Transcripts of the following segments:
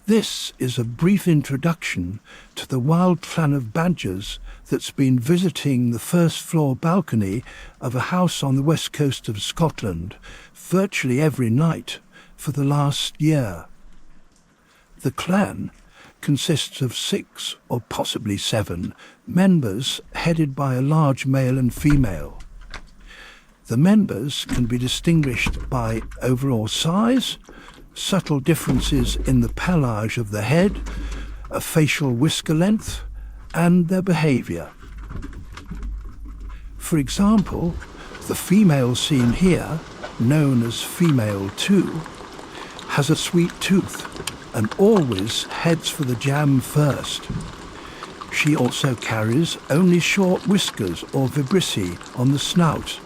This is a brief introduction to the wild clan of badgers that's been visiting the first-floor balcony of a house on the west coast of Scotland virtually every night for the last year. The clan consists of 6 or possibly 7 members headed by a large male and female. The members can be distinguished by overall size, subtle differences in the pelage of the head, a facial whisker length, and their behaviour. For example, the female seen here, known as female 2, has a sweet tooth and always heads for the jam first. She also carries only short whiskers or vibrissae on the snout.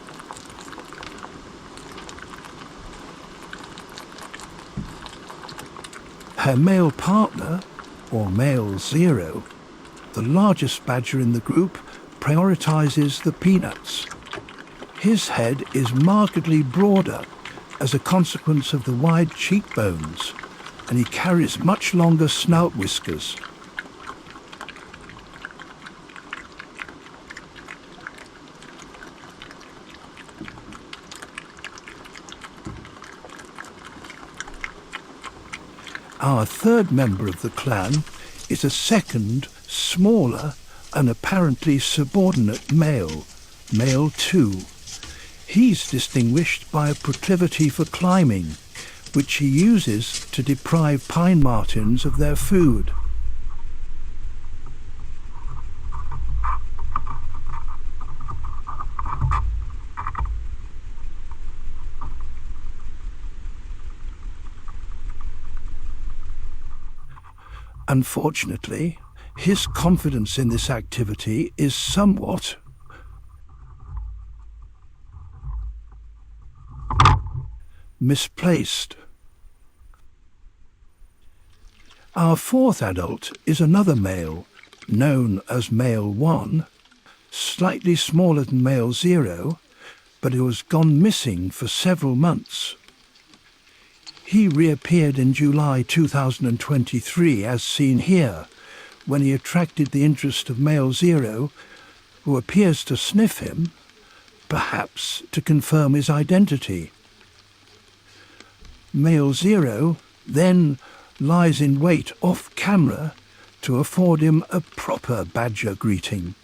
Her male partner, or male 0, the largest badger in the group, prioritises the peanuts. His head is markedly broader as a consequence of the wide cheekbones, and he carries much longer snout whiskers. Our third member of the clan is a second, smaller and apparently subordinate male, male 2. He's distinguished by a proclivity for climbing, which he uses to deprive pine martens of their food. Unfortunately, his confidence in this activity is somewhat misplaced. Our fourth adult is another male, known as male 1, slightly smaller than male 0, but who has gone missing for several months. He reappeared in July 2023 as seen here, when he attracted the interest of male 0, who appears to sniff him, perhaps to confirm his identity. Male 0 then lies in wait off camera to afford him a proper badger greeting.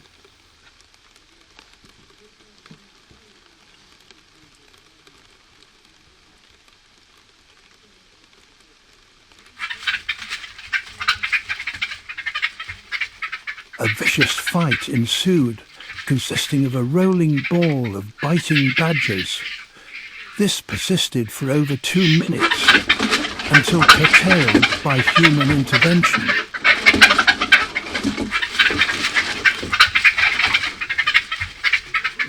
A vicious fight ensued, consisting of a rolling ball of biting badgers. This persisted for over 2 minutes, until curtailed by human intervention.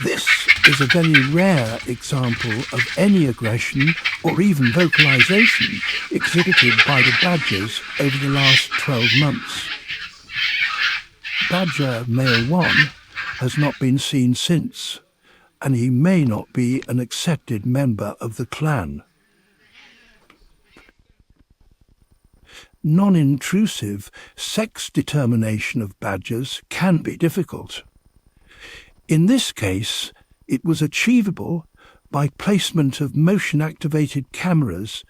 This is a very rare example of any aggression or even vocalization exhibited by the badgers over the last 12 months. Badger male 1 has not been seen since, and he may not be an accepted member of the clan. Non-intrusive sex determination of badgers can be difficult. In this case, it was achievable by placement of motion-activated cameras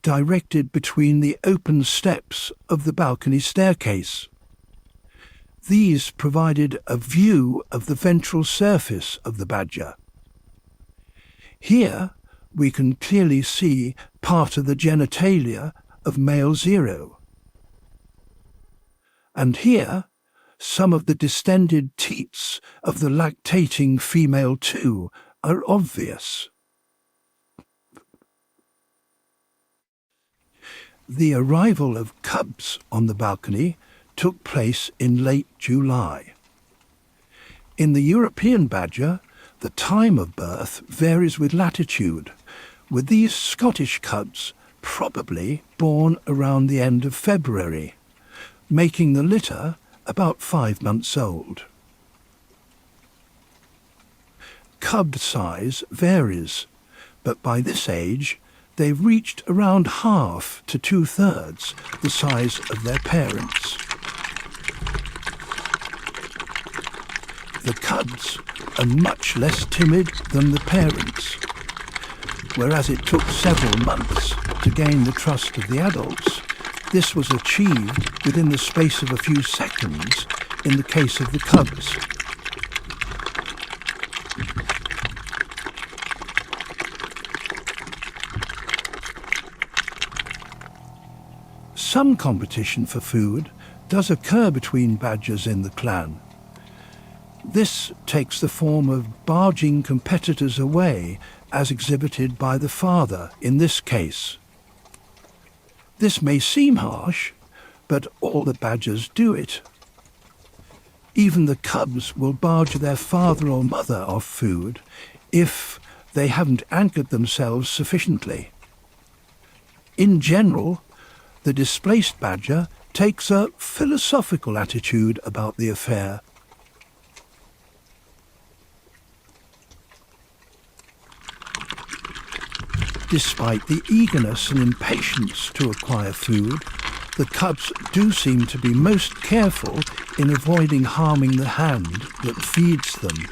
directed between the open steps of the balcony staircase. These provided a view of the ventral surface of the badger. Here we can clearly see part of the genitalia of male 0. And here some of the distended teats of the lactating female 2 are obvious. The arrival of cubs on the balcony took place in late July. In the European badger, the time of birth varies with latitude, with these Scottish cubs probably born around the end of February, making the litter about 5 months old. Cub size varies, but by this age they've reached around half to 2/3 the size of their parents. The cubs are much less timid than the parents. Whereas it took several months to gain the trust of the adults, this was achieved within the space of a few seconds in the case of the cubs. Some competition for food does occur between badgers in the clan. This takes the form of barging competitors away, as exhibited by the father in this case. This may seem harsh, but all the badgers do it. Even the cubs will barge their father or mother off food if they haven't anchored themselves sufficiently. In general, the displaced badger takes a philosophical attitude about the affair. Despite the eagerness and impatience to acquire food, the cubs do seem to be most careful in avoiding harming the hand that feeds them.